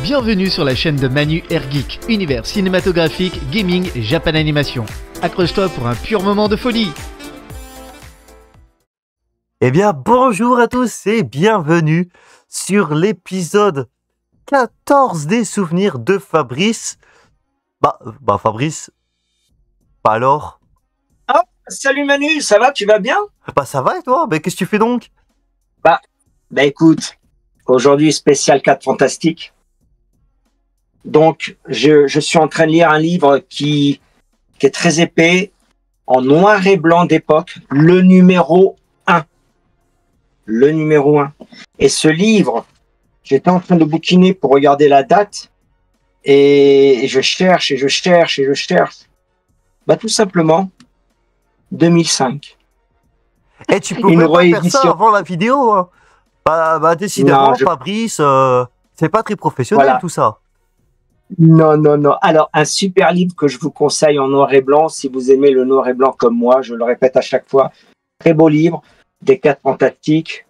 Bienvenue sur la chaîne de Manu Air Geek, univers cinématographique, gaming et Japan Animation. Accroche-toi pour un pur moment de folie. Eh bien, bonjour à tous et bienvenue sur l'épisode 14 des souvenirs de Fabrice. Fabrice, alors? Ah, salut Manu, ça va, tu vas bien? Ça va et toi? Qu'est-ce que tu fais donc? Écoute, aujourd'hui spécial 4 fantastique. Donc, je suis en train de lire un livre qui est très épais, en noir et blanc d'époque, le numéro 1. Le numéro 1. Et ce livre, j'étais en train de bouquiner pour regarder la date, et je cherche. Tout simplement, 2005. Eh, tu pouvais pas faire ça avant la vidéo, hein. Décidément, non, Fabrice, c'est pas très professionnel, voilà. Tout ça. Non. Alors, un super livre que je vous conseille en noir et blanc, si vous aimez le noir et blanc comme moi, je le répète à chaque fois. Très beau livre, des 4 fantastiques.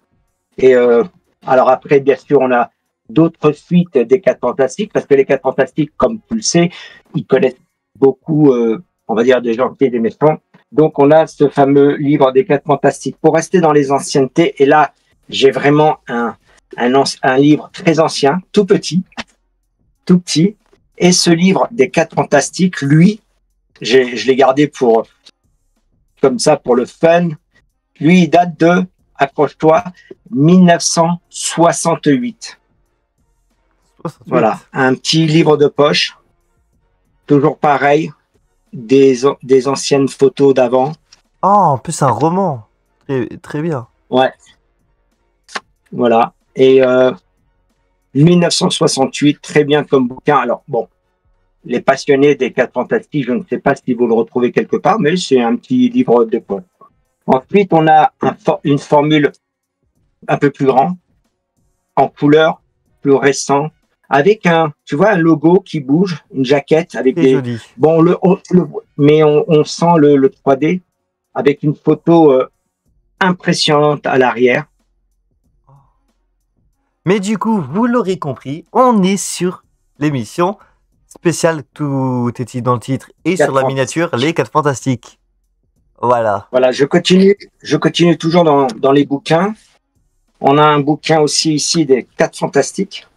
Et alors après, bien sûr, on a d'autres suites des 4 fantastiques, parce que les 4 fantastiques, comme tu le sais, ils connaissent beaucoup, on va dire, des gentils et des méchants. Donc, on a ce fameux livre des 4 fantastiques. Pour rester dans les anciennetés, et là, j'ai vraiment un livre très ancien, tout petit. Et ce livre des 4 fantastiques, lui, je l'ai gardé pour le fun. Lui, il date de, accroche-toi, 1968. Voilà, un petit livre de poche. Toujours pareil, des anciennes photos d'avant. Oh, en plus, un roman. Très, très bien. Ouais. Voilà. Et 1968, très bien comme bouquin. Alors, bon, les passionnés des 4 fantastiques, je ne sais pas si vous le retrouvez quelque part, mais c'est un petit livre de poche. Ensuite, on a une formule un peu plus grande, en couleur, plus récent, avec un logo qui bouge, une jaquette avec des... Joli. Bon, mais on sent le 3D avec une photo impressionnante à l'arrière. Mais du coup, vous l'aurez compris, on est sur l'émission spéciale, tout est dans le titre et sur la miniature, les 4 fantastiques. Voilà. Voilà, je continue toujours dans les bouquins. On a un bouquin aussi ici des 4 fantastiques.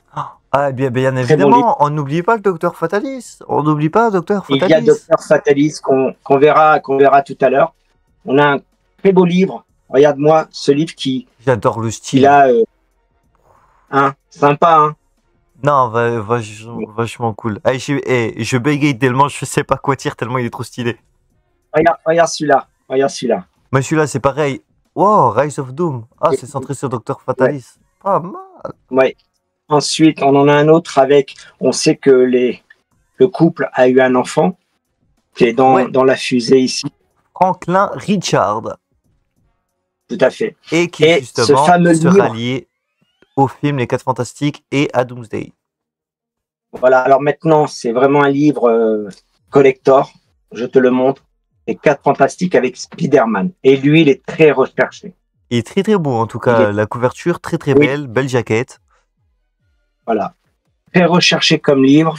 Ah, bien évidemment, on n'oublie pas le Docteur Fatalis. On n'oublie pas Docteur Fatalis. Il y a Docteur Fatalis qu'on verra tout à l'heure. On a un très beau livre. Regarde-moi ce livre qui... J'adore le style. Il a... sympa, hein. Non, vachement cool. Je bégaye tellement, je sais pas quoi dire, tellement il est trop stylé. Regarde celui-là. Mais celui-là, c'est pareil. Wow, Rise of Doom. Ah, c'est centré sur Docteur Fatalis. Ouais. Pas mal. Ouais. Ensuite, on en a un autre avec... On sait que le couple a eu un enfant qui est dans la fusée ici. Franklin Richard. Tout à fait. Et qui, justement, sera lié au film Les 4 Fantastiques et à Doomsday. Voilà, alors maintenant, c'est vraiment un livre collector. Je te le montre. Les 4 Fantastiques avec Spider-Man. Et lui, il est très recherché. Il est très très beau, en tout cas. La couverture, très très belle. Belle jaquette. Voilà. Très recherché comme livre.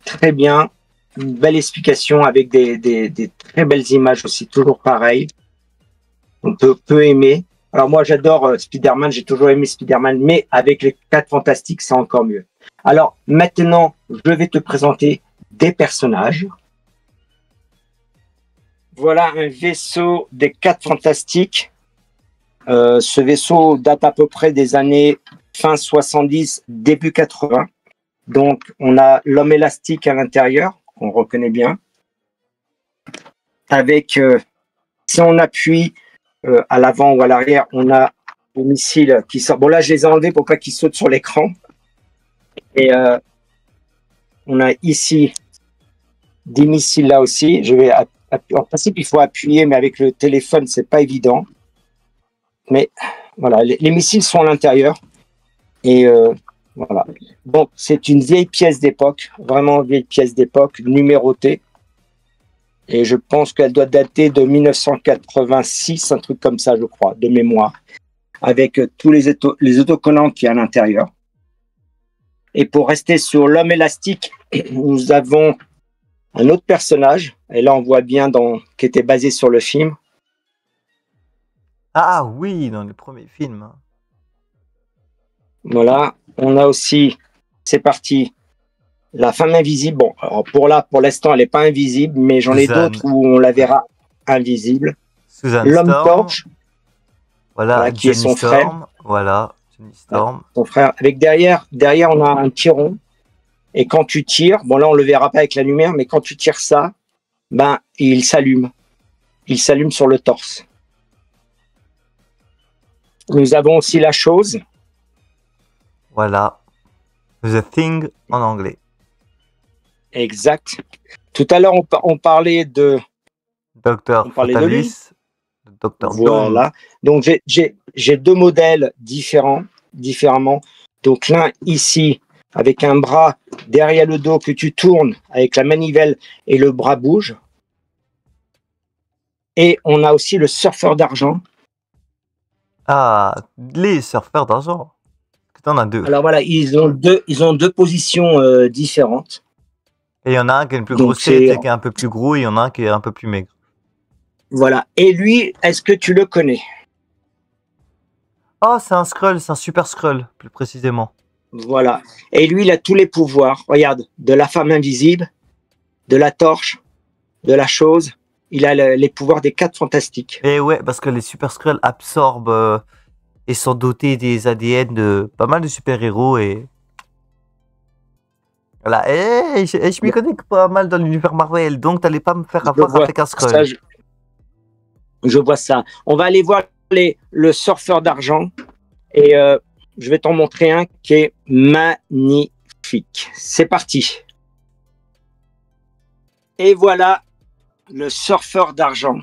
Très bien. Une belle explication avec des très belles images aussi. Toujours pareil. On peut aimer. Alors moi, j'adore Spider-Man. J'ai toujours aimé Spider-Man. Mais avec les 4 Fantastiques, c'est encore mieux. Alors maintenant, je vais te présenter des personnages. Voilà un vaisseau des 4 Fantastiques. Ce vaisseau date à peu près des années fin 70, début 80. Donc, on a l'homme élastique à l'intérieur, qu'on reconnaît bien. Avec, si on appuie à l'avant ou à l'arrière, on a le missile qui sort. Bon, là, je les ai enlevés pour pas qu'ils sautent sur l'écran. Et on a ici des missiles là aussi. En principe, il faut appuyer, mais avec le téléphone, c'est pas évident. Mais voilà, les missiles sont à l'intérieur. Et voilà. Donc, c'est une vieille pièce d'époque, vraiment vieille pièce d'époque, numérotée. Et je pense qu'elle doit dater de 1986, un truc comme ça, je crois, de mémoire. Avec tous les autocollants qui y a à l'intérieur. Et pour rester sur l'homme élastique, nous avons un autre personnage, et là on voit bien qui était basé sur le film. Ah oui, dans les premiers films. Voilà, on a aussi, c'est parti, la femme invisible. Bon, alors pour l'instant, elle n'est pas invisible, mais j'en ai Suzanne. d'autres où on la verra invisible. Susan L'homme Storm. torche, Voilà, qui est Johnny son Storm. frère. Voilà, Johnny Storm. son frère. Avec derrière, on a un tiron. Et quand tu tires, bon là on le verra pas avec la lumière, mais quand tu tires ça, ben il s'allume. Il s'allume sur le torse. Nous avons aussi la chose. Voilà. The Thing en anglais. Exact. Tout à l'heure on parlait de Docteur On parlait de lui. Fatalis. Docteur Doom. voilà. Donc j'ai deux modèles différemment. Donc l'un ici avec un bras derrière le dos que tu tournes avec la manivelle et le bras bouge. Et on a aussi le surfeur d'argent. Ah, les surfeurs d'argent. T'en as deux. Alors voilà, ils ont deux positions différentes. Et il y en a un qui a une plus Donc, grosse tête c'est- et qui est un peu plus gros, et il y en a un qui est un peu plus maigre. Voilà. Et lui, est-ce que tu le connais? Oh, c'est un Skrull, c'est un super Skrull, plus précisément. Voilà. Et lui, il a tous les pouvoirs. Regarde, de la femme invisible, de la torche, de la chose. Il a les pouvoirs des 4 fantastiques. Et ouais, parce que les super Skrulls absorbent et sont dotés des ADN de pas mal de super-héros et... Voilà, et je m'y connais pas mal dans l'univers Marvel, donc t'allais pas me faire Je avoir vois avec un ça, Skrull. je vois ça. On va aller voir le surfeur d'argent. Et je vais t'en montrer un qui est magnifique. C'est parti. Et voilà le surfeur d'argent.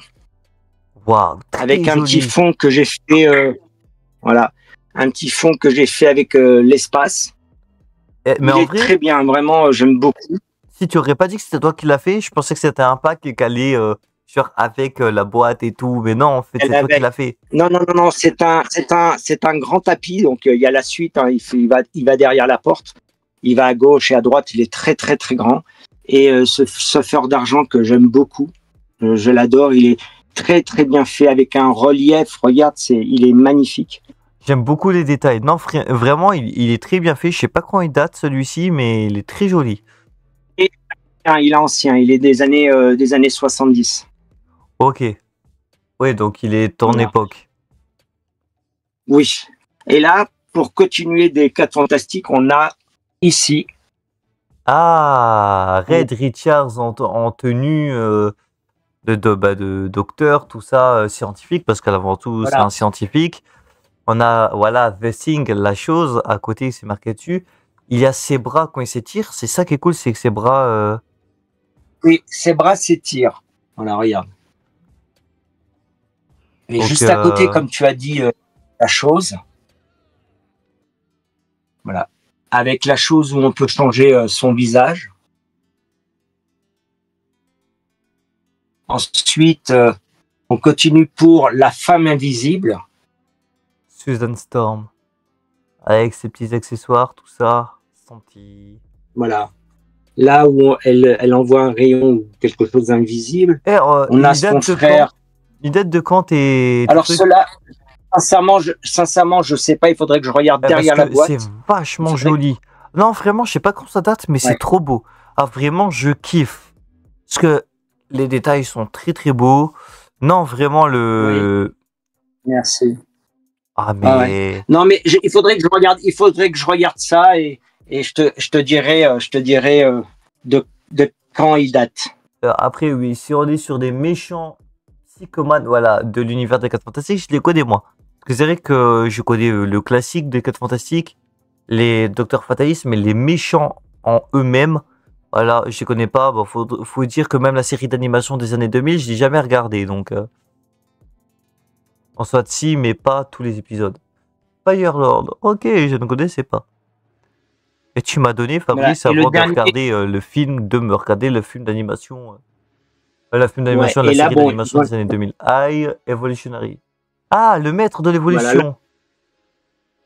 Waouh, très Avec un joli. petit fond que j'ai fait. Voilà. Un petit fond que j'ai fait avec l'espace. Mais Il en est vrai, très bien, vraiment, j'aime beaucoup. si tu aurais pas dit que c'était toi qui l'as fait, je pensais que c'était un pack calé genre avec la boîte et tout, mais non, en fait, c'est toi qui l'as fait. Non, c'est un grand tapis, donc il y a la suite, hein, il va derrière la porte, il va à gauche et à droite, il est très très très grand. Et ce surfeur d'argent que j'aime beaucoup, je l'adore, il est très très bien fait avec un relief, regarde, il est magnifique. J'aime beaucoup les détails. Non, vraiment, il est très bien fait. Je sais pas quand il date celui-ci, mais il est très joli. Il est ancien, il est des années 70. Ok. Ouais, donc il est ton Voilà. époque. Oui. Et là, pour continuer des 4 fantastiques, on a ici Ah, Red Richards en tenue de docteur, tout ça, scientifique, parce qu'avant tout, Voilà. c'est un scientifique. On a, voilà, The Thing, la chose, à côté, c'est marqué dessus. Il y a ses bras quand il s'étire. C'est ça qui est cool, c'est que ses bras... Oui, ses bras s'étirent. Voilà, regarde. Et Donc, juste à côté, comme tu as dit, la chose. Voilà. Avec la chose où on peut changer son visage. Ensuite, on continue pour la femme invisible. Susan Storm. Avec ses petits accessoires, tout ça. Son petit... Voilà. Là où elle envoie un rayon ou quelque chose d'invisible. Eh, On a il son date de frère. quand Il date de quand tes Alors trucs cela, sincèrement, je sais pas. Il faudrait que je regarde Eh, derrière parce la que boîte. c'est vachement Il faudrait- joli. Non, vraiment, je sais pas quand ça date, mais c'est Ouais. trop beau. Ah, vraiment, je kiffe. Parce que les détails sont très très beaux. Non, vraiment, Merci. Ah, mais... Ah Non, mais il faudrait que je regarde ça et je te dirai de quand il date. Après, oui, si on est sur des méchants psychomanes, voilà, de l'univers des 4 Fantastiques, je les connais moi. Parce que c'est vrai que je connais le classique des 4 Fantastiques, les Docteurs Fatalistes, mais les méchants en eux-mêmes, voilà, je les connais pas. Bon, faut dire que même la série d'animation des années 2000, je l'ai jamais regardée, donc... En soit si, mais pas tous les épisodes. Firelord, ok, je ne connaissais pas. Et tu m'as donné, Fabrice, Voilà. Et le avant de dernier- regarder le film, de me regarder le film d'animation. La film d'animation, Ouais, la et là, série bon, d'animation des années 2000. High Evolutionary. Ah, le maître de l'évolution.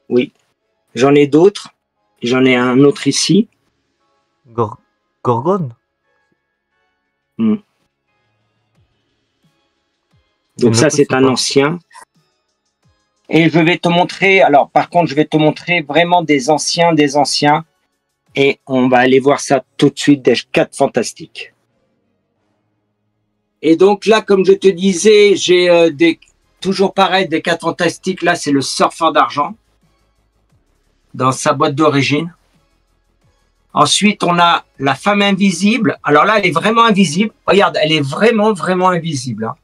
Oui. J'en ai d'autres. J'en ai un autre ici. Gorgone. Donc ça, c'est un ancien. Et je vais te montrer, alors par contre, je vais te montrer vraiment des anciens. Et on va aller voir ça tout de suite, des 4 fantastiques. Et donc là, comme je te disais, j'ai toujours pareil, des 4 fantastiques. Là, c'est le surfeur d'argent dans sa boîte d'origine. Ensuite, on a la femme invisible. Alors là, elle est vraiment invisible. Regarde, elle est vraiment, vraiment invisible. Hein.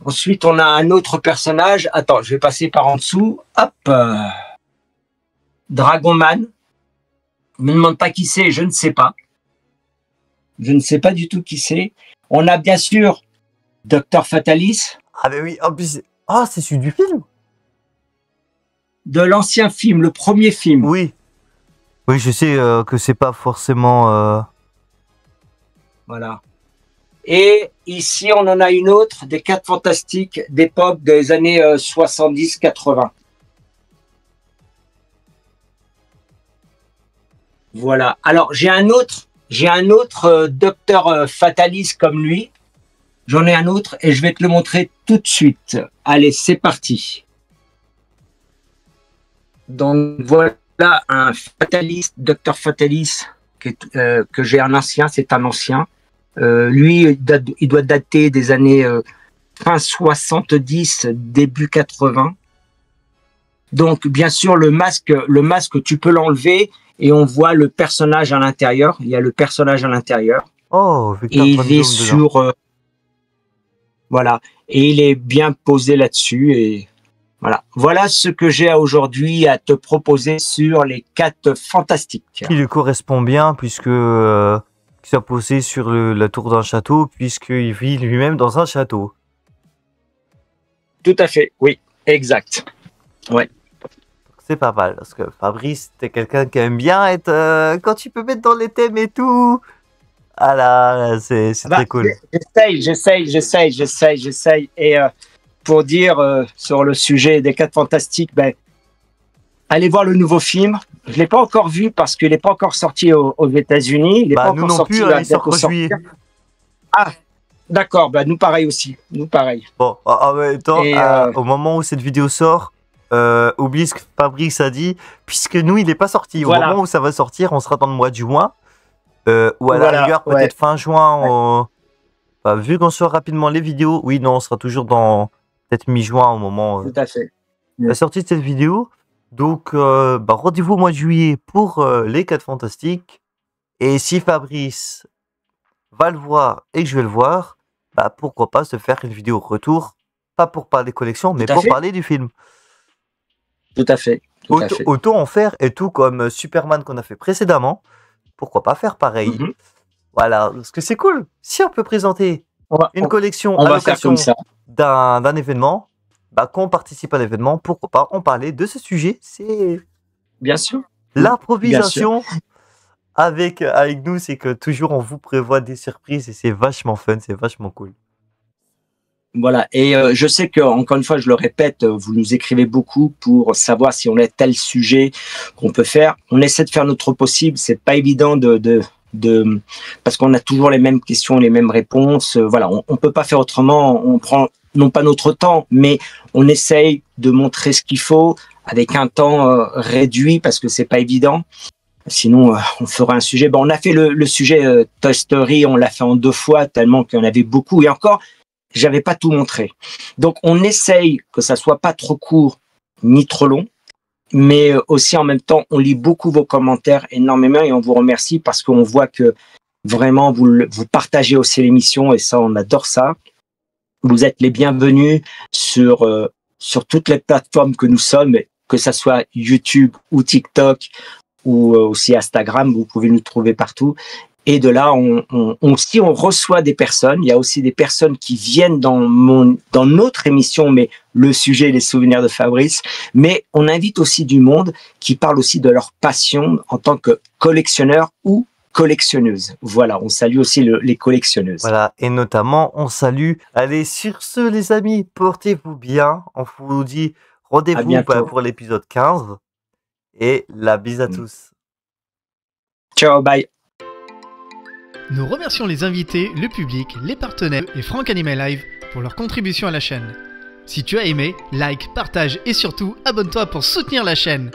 Ensuite, on a un autre personnage. Attends, je vais passer par en dessous. Hop. Dragonman. Ne me demande pas qui c'est, je ne sais pas. Je ne sais pas du tout qui c'est. On a bien sûr Dr Fatalis. Ah mais oui, en plus, ah c'est celui du film. De l'ancien film, le premier film. Oui. Oui, je sais que c'est pas forcément... Voilà. Et ici, on en a une autre, des 4 fantastiques d'époque des années 70-80. Voilà. Alors, j'ai un autre docteur Fatalis comme lui. J'en ai un autre et je vais te le montrer tout de suite. Allez, c'est parti. Donc, voilà un Fatalis, docteur Fatalis, que j'ai un ancien, c'est un ancien. Lui, il doit dater des années fin 70, début 80. Donc, bien sûr, le masque, tu peux l'enlever et on voit le personnage à l'intérieur. Il y a le personnage à l'intérieur. Oh, et il est sur... voilà. Et il est bien posé là-dessus. Et voilà. Voilà ce que j'ai aujourd'hui à te proposer sur les 4 fantastiques. Qui lui correspond bien puisque... qui soit posé sur la tour d'un château, puisqu'il vit lui-même dans un château. Tout à fait, oui, exact. Ouais. C'est pas mal, parce que Fabrice, t'es quelqu'un qui aime bien être... quand tu peux mettre dans les thèmes et tout. Ah là, c'est très cool. J'essaye. Et pour dire sur le sujet des 4 fantastiques, ben, allez voir le nouveau film. Je ne l'ai pas encore vu parce qu'il n'est pas encore sorti aux États-Unis. Il est pas nous encore non sorti. plus, il sort en juillet. Ah, d'accord. Bah, nous pareil aussi. Nous pareil. Bon, en même temps, au moment où cette vidéo sort, oublie ce que Fabrice a dit, puisque nous, il n'est pas sorti. Au moment où ça va sortir, on sera dans le mois de juin. Ou à la rigueur, peut-être fin juin. Bah, vu qu'on sort rapidement les vidéos, oui, non, on sera toujours dans peut-être mi-juin au moment Tout à fait. la sortie de cette vidéo. Donc, rendez-vous au mois de juillet pour les 4 fantastiques. Et si Fabrice va le voir et que je vais le voir, pourquoi pas se faire une vidéo retour, pas pour parler collection, mais pour parler du film. Tout à fait. Autant en faire, et tout comme Superman qu'on a fait précédemment, pourquoi pas faire pareil. Voilà, parce que c'est cool. Si on peut présenter une collection à l'occasion d'un événement, qu'on participe à l'événement, pourquoi pas en parler de ce sujet. C'est bien sûr l'improvisation avec nous, c'est que toujours on vous prévoit des surprises et c'est vachement fun, c'est vachement cool. Voilà, et je sais que, encore une fois, je le répète, vous nous écrivez beaucoup pour savoir si on a tel sujet qu'on peut faire. On essaie de faire notre possible, c'est pas évident parce qu'on a toujours les mêmes questions, les mêmes réponses. Voilà, on peut pas faire autrement. On prend non pas notre temps, mais on essaye de montrer ce qu'il faut avec un temps réduit parce que c'est pas évident. Sinon, on fera un sujet. On a fait le sujet Toy Story, on l'a fait en 2 fois tellement qu'il y en avait beaucoup. Et encore, j'avais pas tout montré. Donc, on essaye que ça soit pas trop court ni trop long. Mais aussi, en même temps, on lit beaucoup vos commentaires énormément et on vous remercie parce qu'on voit que vraiment, vous partagez aussi l'émission et ça, on adore ça. Vous êtes les bienvenus sur toutes les plateformes que nous sommes, que ça soit YouTube ou TikTok ou aussi Instagram, vous pouvez nous trouver partout. Et de là, on reçoit des personnes. Il y a aussi des personnes qui viennent dans notre émission, mais le sujet, les souvenirs de Fabrice. Mais on invite aussi du monde qui parle aussi de leur passion en tant que collectionneur ou collectionneuse. Voilà, on salue aussi les collectionneuses. Voilà, et notamment, on salue. Allez, sur ce, les amis, portez-vous bien. On vous dit Rendez-vous bientôt. pour l'épisode 15. Et la bise à tous. Ciao, bye. Nous remercions les invités, le public, les partenaires et Franck Animal Live pour leur contribution à la chaîne. Si tu as aimé, like, partage et surtout abonne-toi pour soutenir la chaîne.